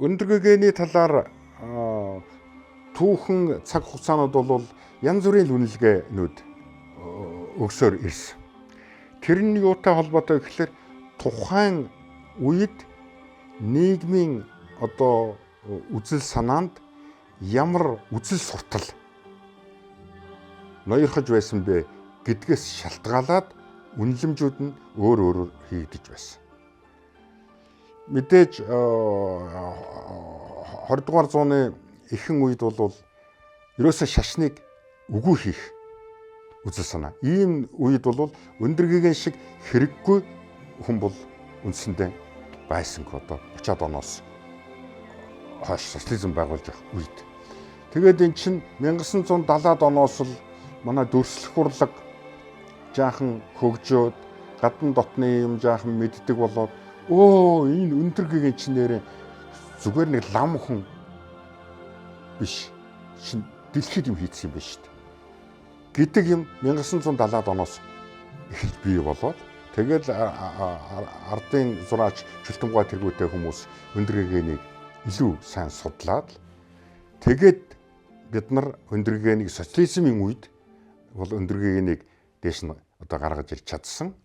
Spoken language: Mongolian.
Өндөргөөний талаар түүхэн цаг хугацаанууд бол янз бүрийн үнэлгээнүүд өгсөөр ирсэн. Тэр нь юутай холбоотой гэхээр тухайн үед нийгмийн үзэл санаанд ямар үзэл суртал ноёрхож байсан бэ гэдгээс шалтгаалаад үнэлэмжүүд нь өөр өөрөөр хийгдэж байсан. Мэдээж 20 дугаар зууны ихэнх үед бол ерөөсөө шашныг үгүй хийх үзэл санаа. Ийм үед бол Өндөргөөгийн шиг хэрэггүй хүн бол үндсэндээ байсангүй 30-аад оноос хойш социализм байгуулж явах үед. Тэгээд эн чинь 1970-аад оноос л манай дүрслэх урлаг жаахан хөгжөөд гадна дотны юм жаахан мэддэг болоод энэ Өндөргөөгийн чинээрээ зүгээр нэг лам хүн биш дэлхийд юм хийсэн юм байна шүү дээ гэдэг юм 1970-аад оноос эхэлж бий болоод тэгэл ардын зураач Чөлтөмгай тэргүүтэй хүмүүс Өндөргөөнийг илүү сайн судлаад тэгээд бид нар Өндөргөөнийг социализмын үед бол Өндөргөөнийг дээш нь гаргаж ирж чадсан.